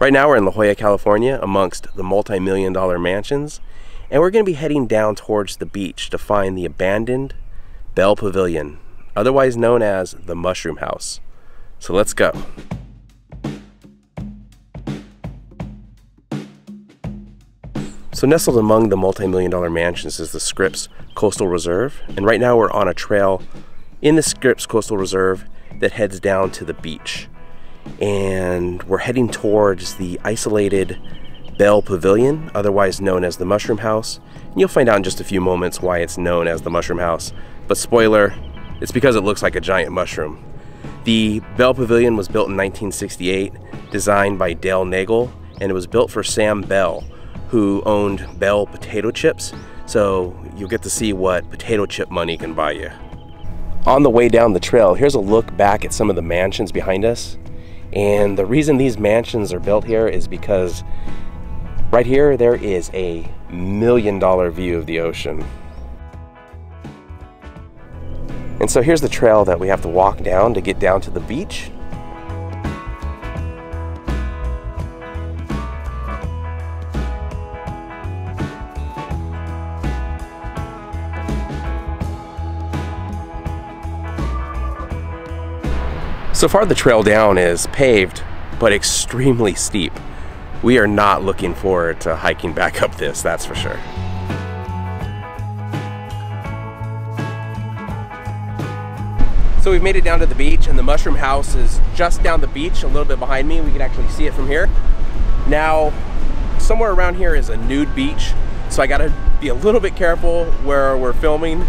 Right now we're in La Jolla, California, amongst the multi-million-dollar mansions, and we're going to be heading down towards the beach to find the abandoned Bell Pavilion, otherwise known as the Mushroom House. So let's go. So nestled among the multi-million-dollar mansions is the Scripps Costal Reserve, and right now we're on a trail in the Scripps Costal Reserve that heads down to the beach. And we're heading towards the isolated Bell Pavilion, otherwise known as the Mushroom House. And you'll find out in just a few moments why it's known as the Mushroom House. But spoiler, it's because it looks like a giant mushroom. The Bell Pavilion was built in 1968, designed by Dale Nagel, and it was built for Sam Bell, who owned Bell potato chips. So you'll get to see what potato chip money can buy you. On the way down the trail, here's a look back at some of the mansions behind us. And the reason these mansions are built here is because right here there is a $1 million view of the ocean. And so here's the trail that we have to walk down to get down to the beach. So far the trail down is paved, but extremely steep. We are not looking forward to hiking back up this, that's for sure. So we've made it down to the beach, and the Mushroom House is just down the beach, a little bit behind me. We can actually see it from here. Now, somewhere around here is a nude beach, so I gotta be a little bit careful where we're filming,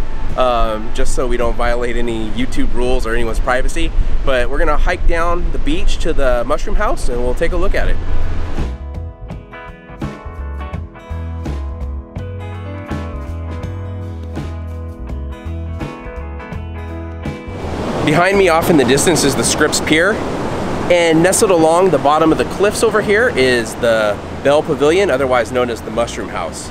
just so we don't violate any YouTube rules or anyone's privacy. But we're gonna hike down the beach to the Mushroom House and we'll take a look at it. Behind me off in the distance is the Scripps Pier, and nestled along the bottom of the cliffs over here is the Bell Pavilion, otherwise known as the Mushroom House.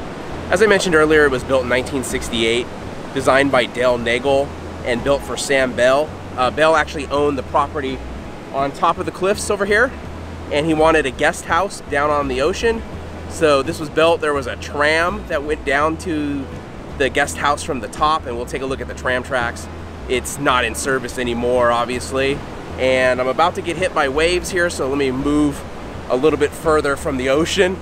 As I mentioned earlier, it was built in 1968, designed by Dale Nagel and built for Sam Bell. Bell actually owned the property on top of the cliffs over here, and he wanted a guest house down on the ocean. So this was built. There was a tram that went down to the guest house from the top, and we'll take a look at the tram tracks. It's not in service anymore, obviously, and I'm about to get hit by waves here, so let me move a little bit further from the ocean.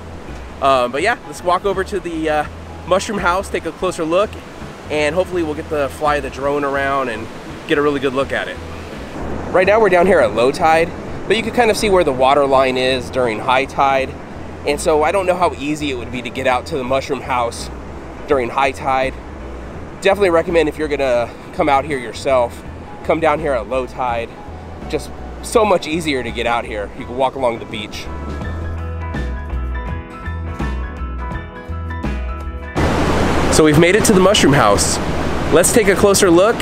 But yeah, let's walk over to the Mushroom House, take a closer look, and hopefully we'll get to fly the drone around and get a really good look at it. Right now we're down here at low tide, but you can kind of see where the water line is during high tide. And so I don't know how easy it would be to get out to the Mushroom House during high tide. Definitely recommend, if you're gonna come out here yourself, come down here at low tide. Just so much easier to get out here. You can walk along the beach. So we've made it to the Mushroom House. Let's take a closer look.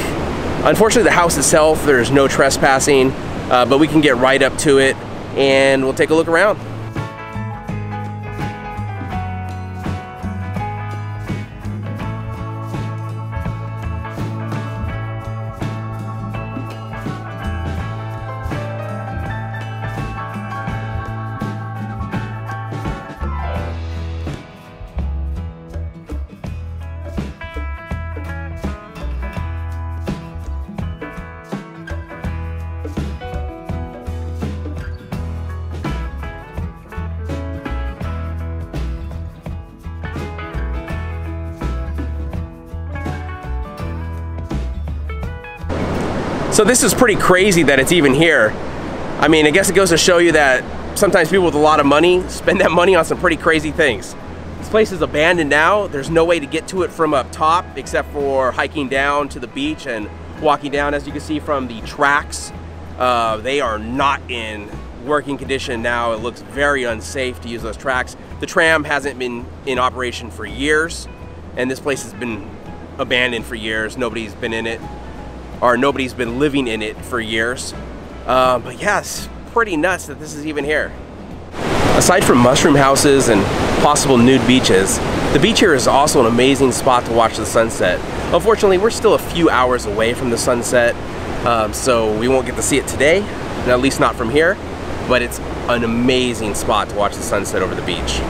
Unfortunately, the house itself, there's no trespassing, but we can get right up to it and we'll take a look around. So this is pretty crazy that it's even here. I mean, I guess it goes to show you that sometimes people with a lot of money spend that money on some pretty crazy things. This place is abandoned now. There's no way to get to it from up top except for hiking down to the beach and walking down. As you can see from the tracks, they are not in working condition now. It looks very unsafe to use those tracks. The tram hasn't been in operation for years, and this place has been abandoned for years. Nobody's been in it, or nobody's been living in it for years. But yes, pretty nuts that this is even here. Aside from mushroom houses and possible nude beaches, the beach here is also an amazing spot to watch the sunset. Unfortunately, we're still a few hours away from the sunset, so we won't get to see it today, and at least not from here. But it's an amazing spot to watch the sunset over the beach.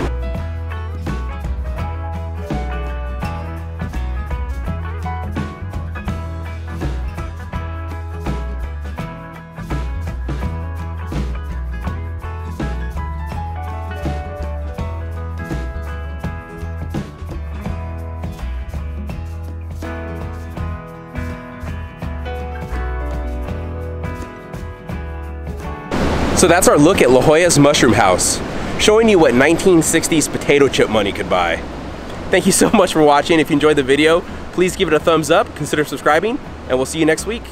So that's our look at La Jolla's Mushroom House, showing you what 1960s potato chip money could buy. Thank you so much for watching. If you enjoyed the video, please give it a thumbs up, consider subscribing, and we'll see you next week.